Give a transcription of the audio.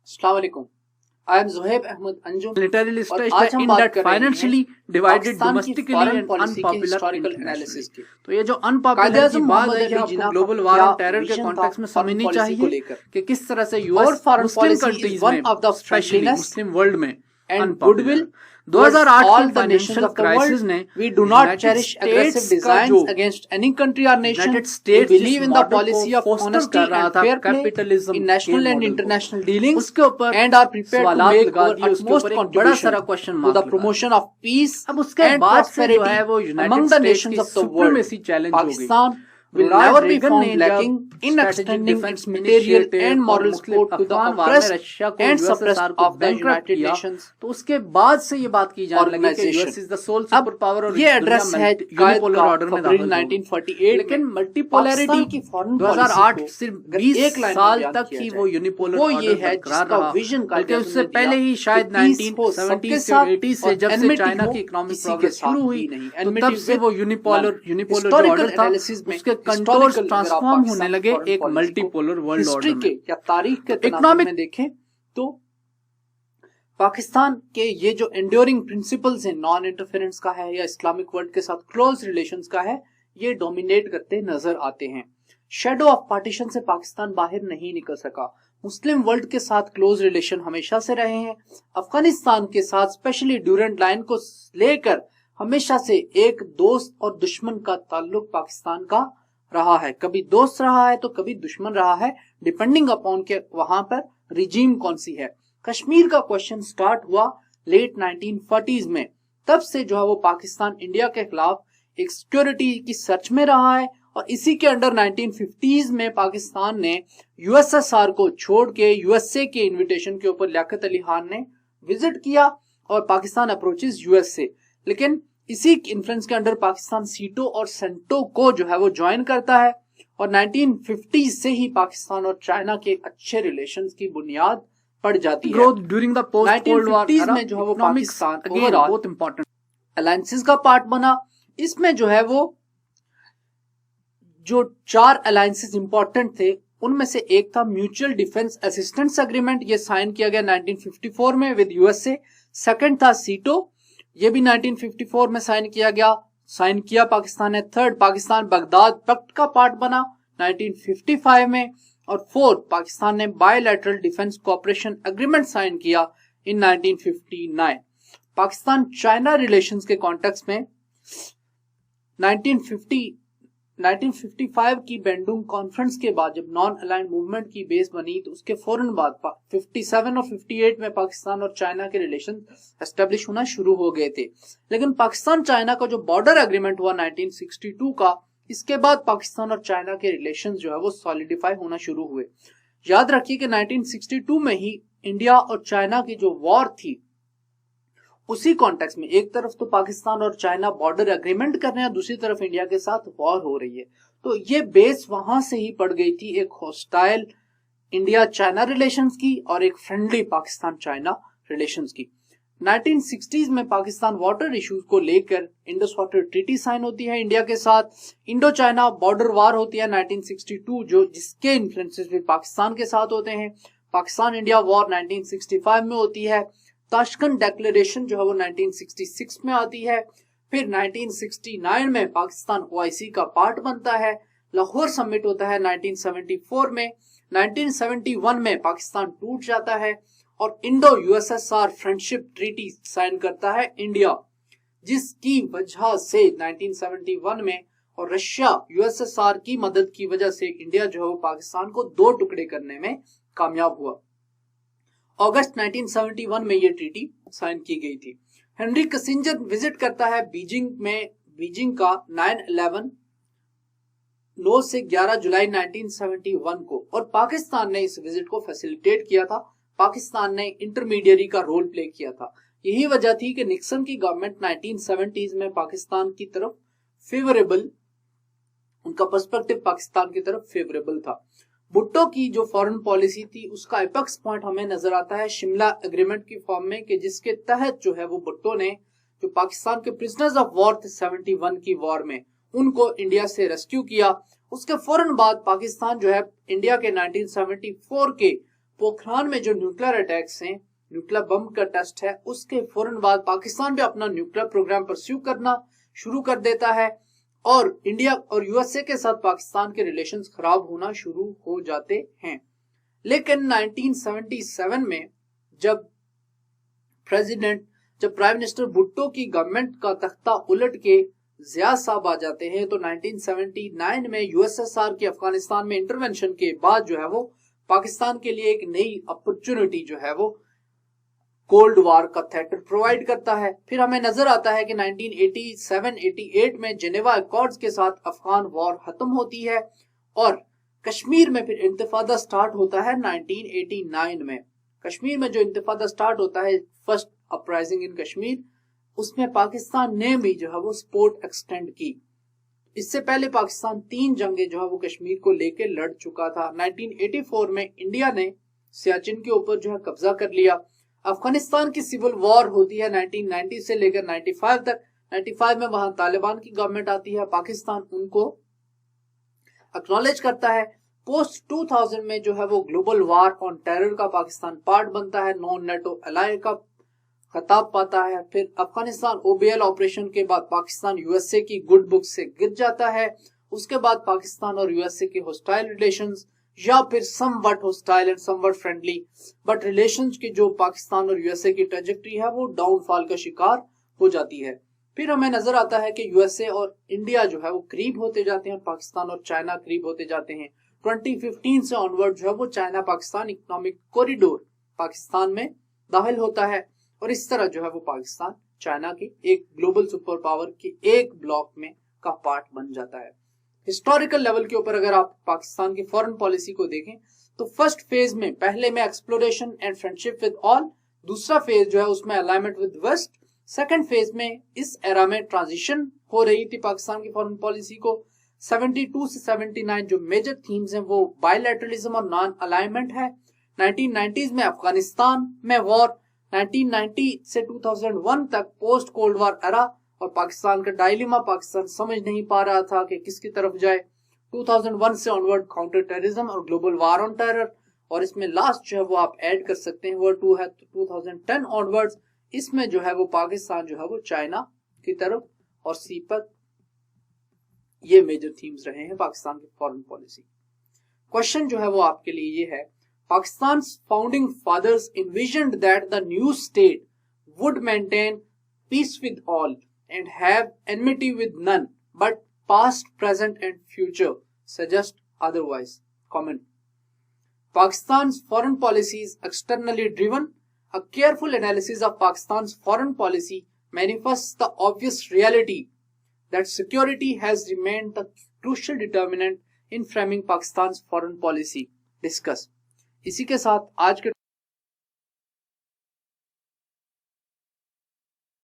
अस्सलाम वालेकुम। I am Zohaib Ahmed Anjum militarily और stretched आज हम in बात that कर रहे financially हैं divided पाकिस्तान की domestically फॉरेन and पॉलिसी के unpopular हिस्टोरिकल internationally। एनालिसिस की। तो ये जो अनपॉपुलर की कायद-ए-आज़म बात मोहम्मद है अली ये आपको जिन्ना ग्लोबल का वार क्या एंड टेरर के विजन था कॉन्टेक्स्ट में फॉरेन समझनी पॉलिसी को चाहिए लेकर। कि किस तरह से और US foreign Muslim policy is countries one में of the specially friendliness Muslim world में and अनपॉपुलर goodwill 2008 all की the nations financial of the crisis world. ने We do not united cherish aggressive states का designs जो against any country or nation. United We states believe जिस in the model को policy of poster honesty कर रहा and था fair play capitalism in के national and model को, international dealings उसके ऊपर and are prepared to सवालात make लगा our दिए, उसके utmost ऊपर एक बड़ा contribution सारा क्वेश्चन to मार्क the लगा promotion of peace अब उसके and बाद से जो prosperity है वो among United the states nations की of the world. Supremacy challenge हो गई। Pakistan will Ronald never be Reagan found ने lacking जब in strategic extending defence its material initiative and और moral मुख्तलिफ support to the अफगान वार में oppressed रशिया को and USSR suppressed को of the बैंकरप्ट United किया Nations तो उसके बाद से ये बात की जाने लगी कि US is the sole super power और ये एड्रेस है यूनिपोलर ऑर्डर में दाखिल हो गई। 1948 लेकिन मल्टीपोलैरिटी की फॉरेन 2008 सिर्फ 20 एक लाइन साल में तक ही वो यूनिपोलर वो ये ऑर्डर है बरकरार जिसका रहा, विजन बल्कि उससे पहले ही शायद 1970 से 80 से जब से चाइना की इकोनॉमिक प्रोग्रेस शुरू हुई तो तब से वो यूनिपोलर जो ऑर्डर था उसके कंट्रोल्स ट्रांसफॉर्म होने लगे एक मल्टीपोलर वर्ल्ड ऑर्डर में। या तारीख के इकोनॉमिक में देखें तो पाकिस्तान के ये जो एंड्योरिंग प्रिंसिपल्स हैं नॉन इंटरफेरेंस का है या इस्लामिक वर्ल्ड के साथ क्लोज रिलेशंस का है, ये डोमिनेट करते नजर आते हैं। शेडो ऑफ पार्टीशन से पाकिस्तान बाहर नहीं निकल सका। मुस्लिम वर्ल्ड के साथ क्लोज रिलेशन हमेशा से रहे हैं। अफगानिस्तान के साथ स्पेशली ड्यूरेंट लाइन को लेकर हमेशा से एक दोस्त और दुश्मन का ताल्लुक पाकिस्तान का रहा है। कभी दोस्त रहा है तो कभी दुश्मन रहा है, डिपेंडिंग अपॉन के वहां पर रिजीम कौन सी है। कश्मीर का क्वेश्चन स्टार्ट हुआ लेट 1940s में, तब से जो है वो पाकिस्तान इंडिया के खिलाफ एक सिक्योरिटी की सर्च में रहा है और इसी के अंडर 1950s में पाकिस्तान ने यूएसएसआर को छोड़ के यूएसए के इनविटेशन के ऊपर लियाकत अली खान ने विजिट किया और पाकिस्तान अप्रोचेस यूएसए। लेकिन इसी इन्फ्लुएंस के अंडर पाकिस्तान सीटो और सेंटो को जो है वो ज्वाइन करता है और 1950s से ही पाकिस्तान और चाइना के अच्छे रिलेशंस की बुनियाद पड़ जाती है। Growth during the post cold war में जो है वो पाकिस्तान अगेन बहुत इंपॉर्टेंट अलायंसेस का पार्ट बना। इसमें जो है वो जो 4 अलायंसेस इंपॉर्टेंट थे उनमें से एक था म्यूचुअल डिफेंस असिस्टेंस एग्रीमेंट, ये साइन किया गया 1954 में विद यूएसए। सेकंड था सीटो, ये भी 1954 में साइन किया पाकिस्तान ने। थर्ड पाकिस्तान बगदाद पैक्ट का पार्ट बना 1955 में और फोर्थ पाकिस्तान ने bilateral defence cooperation agreement sign किया इन 1959। पाकिस्तान चाइना रिलेशंस के कॉन्टेक्स्ट में 1955 की बैंडुंग कॉन्फ्रेंस के बाद जब नॉन अलाइंड मूवमेंट की बेस बनी तो उसके फौरन बाद 57 और 58 में पाकिस्तान और चाइना के रिलेशन एस्टेब्लिश होना शुरू हो गए थे। लेकिन पाकिस्तान चाइना का जो बॉर्डर एग्रीमेंट हुआ 1962 का, इसके बाद पाकिस्तान और चाइना के रिलेशंस जो है वो सॉलिडिफाई होना शुरू हुए। याद रखिए कि 1962 में ही इंडिया और चाइना की जो वॉर थी उसी कॉन्टेक्स्ट में एक तरफ तो पाकिस्तान और चाइना बॉर्डर एग्रीमेंट कर रहे हैं, दूसरी तरफ इंडिया के साथ वॉर हो रही है। तो ये बेस वहां से ही पड़ गई थी एक हॉस्टाइल इंडिया चाइना रिलेशंस की और एक फ्रेंडली पाकिस्तान चाइना रिलेशंस की। 1960s में पाकिस्तान वाटर इश्यूज को लेकर इंडस वाटर ट्रीटी साइन होती है इंडिया के साथ। इंडो चाइना बॉर्डर वार होती है 1962 जो जिसके इन्फ्लुएंसेस भी पाकिस्तान के साथ होते हैं। पाकिस्तान इंडिया वॉर 1965 में होती है। ताशकंद डिक्लेरेशन जो है वो 1966 में आती है। फिर 1969 में पाकिस्तान ओआईसी का पार्ट बनता है। लाहौर समिट होता है 1974 में। 1971 में पाकिस्तान टूट जाता है और Indo USSR friendship treaty sign करता है इंडिया, जिसकी वजह से 1971 में और रशिया यूएसएसआर की मदद की वजह से इंडिया जो है वो पाकिस्तान को 2 टुकड़े करने में कामयाब हुआ। अगस्त 1971 में ये ट्रीटी साइन की गई थी। हेनरी किसिंजर विजिट करता है बीजिंग का 9 से 11 जुलाई 1971 को और पाकिस्तान ने इस विजिट को फैसिलिटेट किया था। पाकिस्तान ने इंटरमीडियरी का रोल प्ले किया था। यही वजह थी कि निक्सन की गवर्नमेंट 1970s में पाकिस्तान की तरफ फेवरेबल, उनका पर्सपेक्टिव पाकिस्तान की तरफ फेवरेबल था। भुट्टो की जो फॉरेन पॉलिसी थी उसका एपेक्स पॉइंट हमें नजर आता है शिमला एग्रीमेंट की फॉर्म में कि जिसके तहत जो है वो भुट्टो ने जो पाकिस्तान के प्रिजनर्स ऑफ वॉर थे 71 की वॉर में उनको इंडिया से रेस्क्यू किया। उसके फौरन बाद पाकिस्तान जो है इंडिया के 1974 के पोखरान में जो न्यूक्लियर अटैक्स हैं, न्यूक्लियर बम का टेस्ट है, उसके फौरन बाद पाकिस्तान भी अपना न्यूक्लियर प्रोग्राम परस्यू करना शुरू कर देता है और इंडिया और यूएसए के साथ पाकिस्तान के रिलेशंस खराब होना शुरू हो जाते हैं। लेकिन 1977 में जब प्राइम मिनिस्टर भुट्टो की गवर्नमेंट का तख्ता उलट के जिया साहब आ जाते हैं, तो 1979 में यूएसएसआर की अफगानिस्तान में इंटरवेंशन के बाद जो है वो पाकिस्तान के लिए एक नई अपॉर्चुनिटी जो है वो कोल्ड वार का थिएटर प्रोवाइड करता है। फिर हमें नजर आता है कि 1987-88 में जेनेवा अकॉर्ड्स के साथ अफगान वॉर खत्म होती है और कश्मीर में फिर इंतफादा स्टार्ट होता है 1989 में। कश्मीर में जो इंतफादा स्टार्ट होता है, फर्स्ट अपराइजिंग इन कश्मीर, उसमें पाकिस्तान ने भी जो है वो सपोर्ट एक्सटेंड की। इससे पहले पाकिस्तान 3 जंगें जो है वो कश्मीर को लेकर लड़ चुका था। 1984 में इंडिया ने सियाचिन के ऊपर जो है कब्जा कर लिया। अफगानिस्तान की सिविल वॉर होती है 1990 से लेकर 95 तक। 95 में वहां तालिबान की गवर्नमेंट आती है, पाकिस्तान उनको एक्नॉलेज करता है। पोस्ट 2000 में जो है वो ग्लोबल वार ऑन टेरर का पाकिस्तान पार्ट बनता है, नॉन नेटो अलाय का खिताब पाता है। फिर अफगानिस्तान ओबीएल ऑपरेशन के बाद पाकिस्तान यूएसए की गुड बुक से गिर जाता है। उसके बाद पाकिस्तान और यूएसए के हॉस्टाइल रिलेशंस या फिर somewhat hostile and somewhat friendly but relations की जो पाकिस्तान और यूएसए की ट्रेजेक्टरी है वो डाउनफॉल का शिकार हो जाती है। फिर हमें नजर आता है कि यूएसए और इंडिया जो है वो करीब होते जाते हैं, पाकिस्तान और चाइना करीब होते जाते हैं। 2015 से ऑनवर्ड जो है वो China Pakistan economic corridor Pakistan में दाखिल होता है और इस तरह जो है वो पाकिस्तान चाइना की एक ग्लोबल सुपर पावर के एक ब्लॉक में का पार्ट बन जाता है। हिस्टोरिकल लेवल के ऊपर अगर आप पाकिस्तान की फॉरेन पॉलिसी को देखें तो फर्स्ट फेज में पहले में exploration and friendship with all, दूसरा फेज जो है उसमें alignment with west, second phase में इस एरा में ट्रांजिशन हो रही थी पाकिस्तान की फॉरेन पॉलिसी को। 72 से 79 जो मेजर थीम्स हैं वो बायलैटरलिज्म और नॉन अलाइनमेंट है। 1990s में अफगानिस्तान में वॉर, 1990 से 2001 तक पोस्ट कोल्ड वॉर एरा और पाकिस्तान का डायलिमा, पाकिस्तान समझ नहीं पा रहा था कि किसकी तरफ जाए। 2001 से ऑनवर्ड काउंटर टेररिज्म और ग्लोबल वार ऑन टेरर, और इसमें लास्ट जो है वो आप ऐड कर सकते हैं वर्ड 2 है। तो 2010 ऑनवर्ड्स इसमें जो है वो पाकिस्तान जो है वो चाइना की तरफ और सीपत, ये मेजर थीम्स रहे हैं पाकिस्तान की फॉरेन पॉलिसी। क्वेश्चन जो है वो आपके लिए ये है, Pakistan's founding fathers envisioned that the new state would maintain peace with all and have enmity with none, but past, present and future suggest otherwise. Comment. Pakistan's foreign policy is externally driven. A careful analysis of Pakistan's foreign policy manifests the obvious reality that security has remained the crucial determinant in framing Pakistan's foreign policy. Discuss. इसी के साथ आज के